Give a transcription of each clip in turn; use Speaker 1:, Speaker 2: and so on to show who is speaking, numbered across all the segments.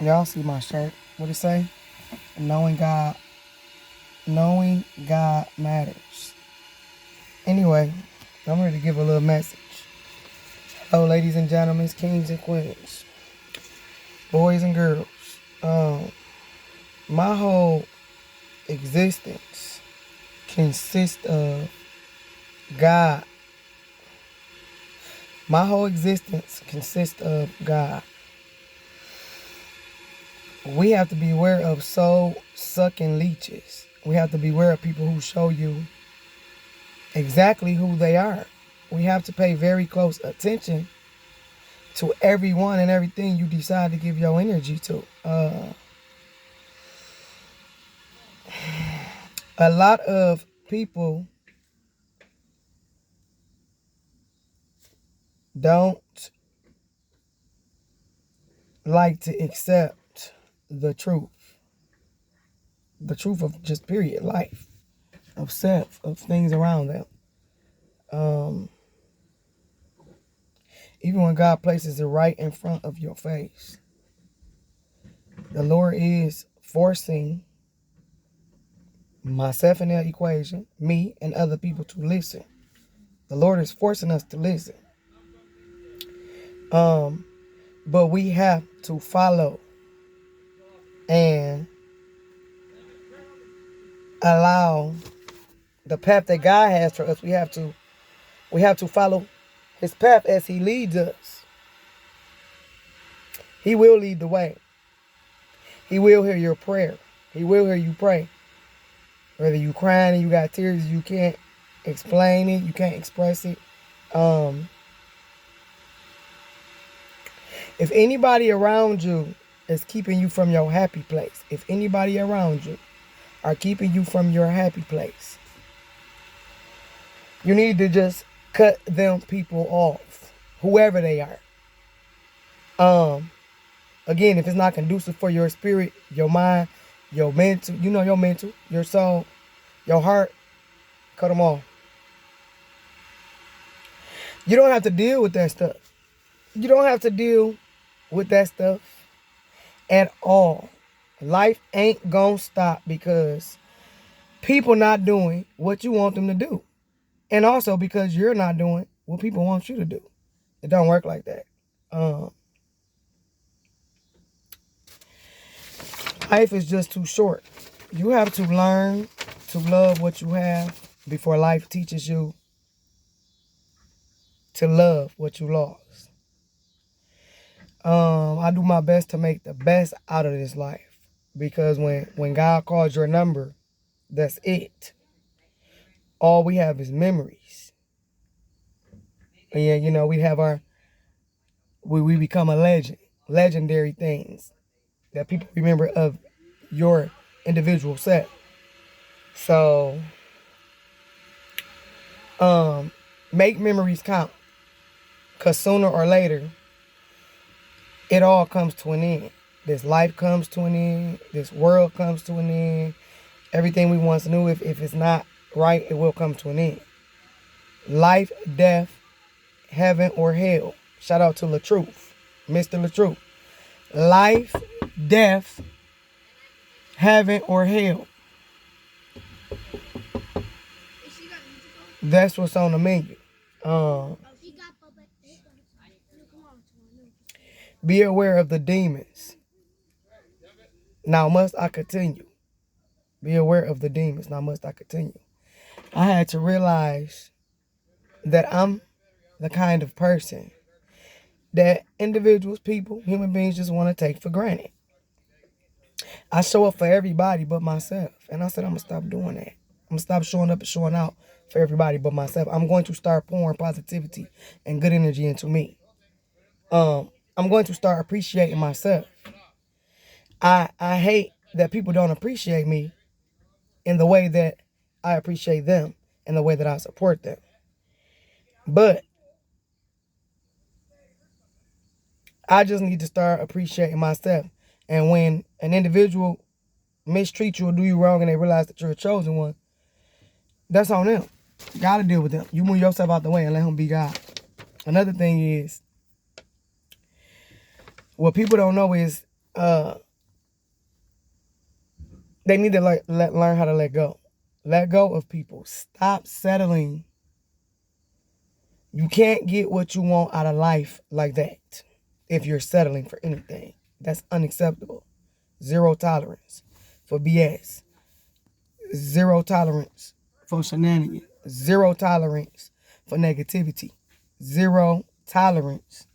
Speaker 1: Y'all see my shirt. What it say? Knowing God matters. Anyway, I'm ready to give a little message. Hello, ladies and gentlemen, kings and queens, boys and girls. My whole existence consists of God. My whole existence consists of God. We have to be aware of soul-sucking leeches. We have to be aware of people who show you exactly who they are. We have to pay very close attention to everyone and everything you decide to give your energy to. A lot of people don't like to accept the truth. The truth of just period life, of self, of things around them. Even when God places it right in front of your face, the Lord is forcing myself in that equation, me and other people to listen. The Lord is forcing us to listen. But we have to follow and allow the path that God has for us. We have to follow his path as he leads us. He will lead the way. He will hear your prayer. He will hear you pray. Whether you crying and you got tears, you can't explain it, you can't express it. If anybody around you is keeping you from your happy place, if anybody around you are keeping you from your happy place, you need to just cut them people off, whoever they are. Again, if it's not conducive for your spirit, your mind, your mental, your soul, your heart, cut them off. You don't have to deal with that stuff. You don't have to deal with that stuff at all. Life ain't gonna stop because people not doing what you want them to do. And also because you're not doing what people want you to do. It don't work like that. Life is just too short. You have to learn to love what you have before life teaches you to love what you lost. I do my best to make the best out of this life because when God calls your number, that's it. All we have is memories. And we have we become a legend, legendary things that people remember of your individual self. So, make memories count. Because sooner or later, it all comes to an end. This life comes to an end. This world comes to an end. Everything we once knew, if it's not right, it will come to an end. Life, death, heaven, or hell. Shout out to LaTruth, Mr. LaTruth. Life, death, heaven, or hell. That's what's on the menu. Be aware of the demons. Now must I continue? Be aware of the demons. Now must I continue? I had to realize that I'm the kind of person that individuals, people, human beings just want to take for granted. I show up for everybody but myself. And I said, I'm going to stop doing that. I'm going to stop showing up and showing out for everybody but myself. I'm going to start pouring positivity and good energy into me. I'm going to start appreciating myself. I hate that people don't appreciate me in the way that I appreciate them, in the way that I support them. But I just need to start appreciating myself. And when an individual mistreats you or do you wrong and they realize that you're a chosen one, that's on them. You gotta deal with them. You move yourself out the way and let him be God. Another thing is, what people don't know is uh, they need to learn how to let go. Let go of people. Stop settling. You can't get what you want out of life like that if you're settling for anything. That's unacceptable. Zero tolerance for BS. Zero tolerance for shenanigans. Zero tolerance for negativity. Zero tolerance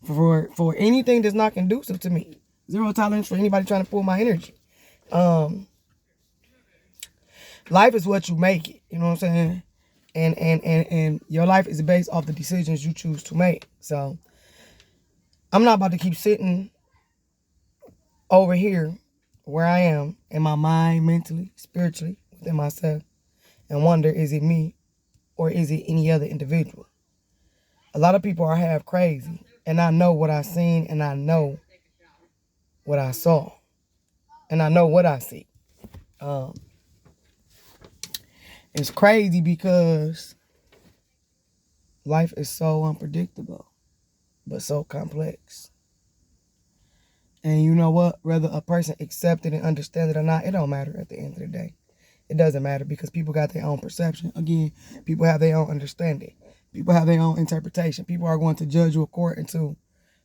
Speaker 1: for anything that's not conducive to me. Zero tolerance for anybody trying to pull my energy. Life is what you make it. You know what I'm saying? And your life is based off the decisions you choose to make. So I'm not about to keep sitting over here where I am in my mind, mentally, spiritually, within myself, and wonder, is it me or is it any other individual? A lot of people are half crazy, and I know what I seen, and I know what I saw, and I know what I see. It's crazy because life is so unpredictable, but so complex. And you know what? Whether a person accept it and understand it or not, it don't matter at the end of the day. It doesn't matter because people got their own perception. Again, people have their own understanding. People have their own interpretation. People are going to judge you according to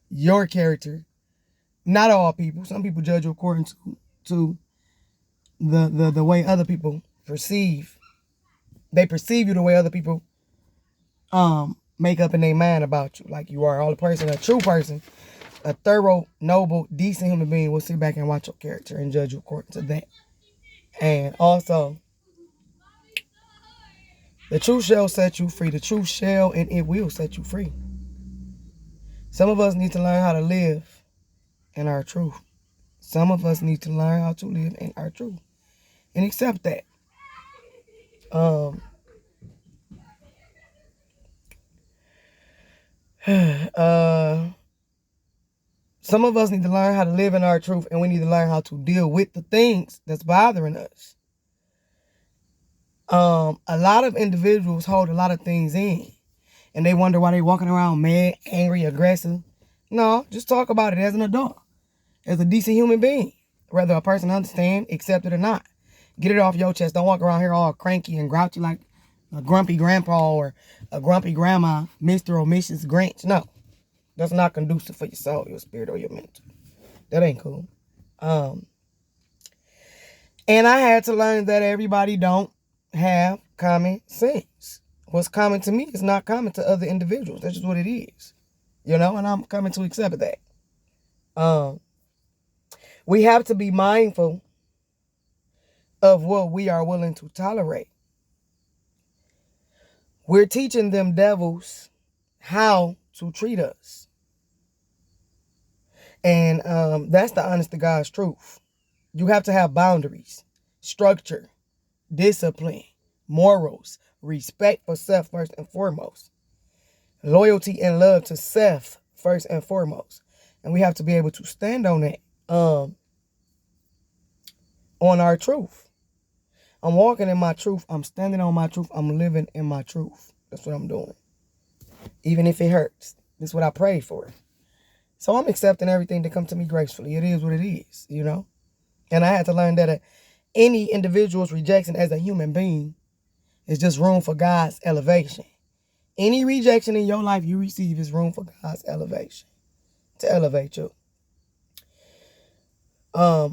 Speaker 1: your character. Not all people. Some people judge you according to the way other people perceive. They perceive you the way other people make up in their mind about you. Like you are. All the person, a true person, a thorough, noble, decent human being will sit back and watch your character and judge you according to that. And also, the truth shall set you free. The truth shall and it will set you free. Some of us need to learn how to live in our truth. Some of us need to learn how to live in our truth and accept that. Some of us need to learn how to live in our truth, and we need to learn how to deal with the things that's bothering us. A lot of individuals hold a lot of things in, and they wonder why they're walking around mad, angry, aggressive. No, just talk about it as an adult, as a decent human being, whether a person understand, accept it or not. Get it off your chest. Don't walk around here all cranky and grouchy like a grumpy grandpa or a grumpy grandma, Mr. or Mrs. Grinch. No, that's not conducive for your soul, your spirit, or your mental. That ain't cool. And I had to learn that everybody don't have common sense. What's common to me is not common to other individuals. That's just what it is. You know, and I'm coming to accept that. We have to be mindful of what we are willing to tolerate. We're teaching them devils how to treat us. And that's the honest to God's truth. You have to have boundaries, structure, discipline, morals, respect for self first and foremost, loyalty and love to self first and foremost. And we have to be able to stand on that, on our truth. I'm walking in my truth. I'm standing on my truth. I'm living in my truth. That's what I'm doing. Even if it hurts. That's what I prayed for. So I'm accepting everything that comes to me gracefully. It is what it is, you know. And I had to learn that any individual's rejection as a human being is just room for God's elevation. Any rejection in your life you receive is room for God's elevation. To elevate you.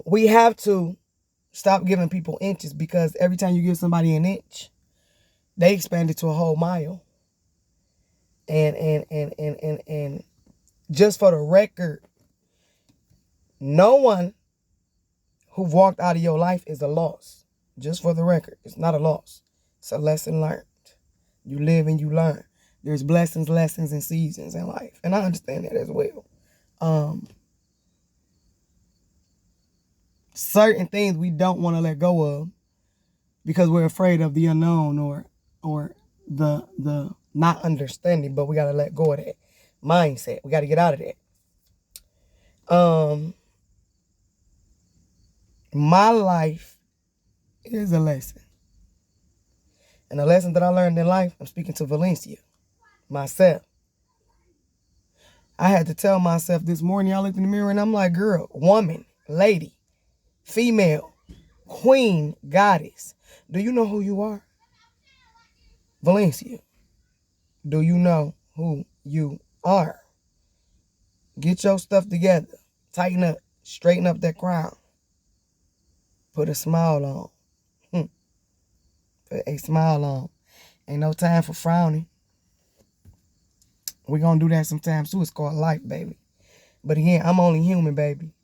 Speaker 1: We have to stop giving people inches, because every time you give somebody an inch, they expand it to a whole mile. And just for the record, no one who walked out of your life is a loss. Just for the record, it's not a loss. It's a lesson learned. You live and you learn. There's blessings, lessons, and seasons in life. And I understand that as well. Certain things we don't want to let go of because we're afraid of the unknown or the not understanding, but we got to let go of that mindset. We got to get out of that. My life is a lesson. And the lesson that I learned in life, I'm speaking to Valencia, myself. I had to tell myself this morning, I looked in the mirror and I'm like, girl, woman, lady, female, queen, goddess, do you know who you are? Valencia, do you know who you are? Get your stuff together. Tighten up. Straighten up that crown. Put a smile on. Put a smile on. Ain't no time for frowning. We're going to do that sometimes too. It's called life, baby. But again, I'm only human, baby.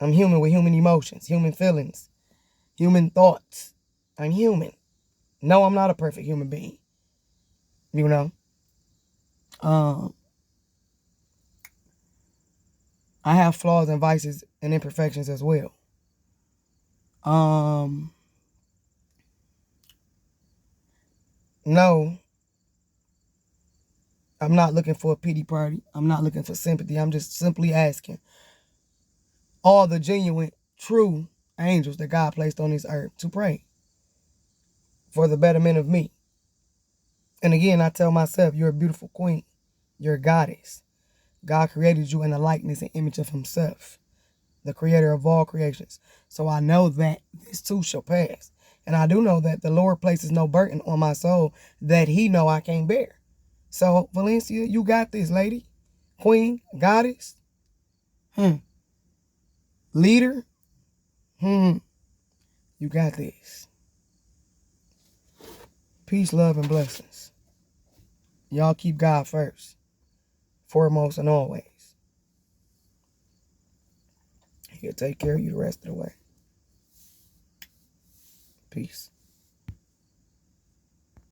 Speaker 1: I'm human with human emotions, human feelings, human thoughts. I'm human. No, I'm not a perfect human being. You know? I have flaws and vices and imperfections as well. No, I'm not looking for a pity party. I'm not looking for sympathy. I'm just simply asking all the genuine, true angels that God placed on this earth to pray for the betterment of me. And again, I tell myself, you're a beautiful queen. You're a goddess. God created you in the likeness and image of himself, the creator of all creations. So I know that this too shall pass. And I do know that the Lord places no burden on my soul that he know I can't bear. So, Valencia, you got this, lady. Queen, goddess, leader, you got this. Peace, love, and blessings. Y'all keep God first, foremost and always. He'll take care of you the rest of the way. Peace.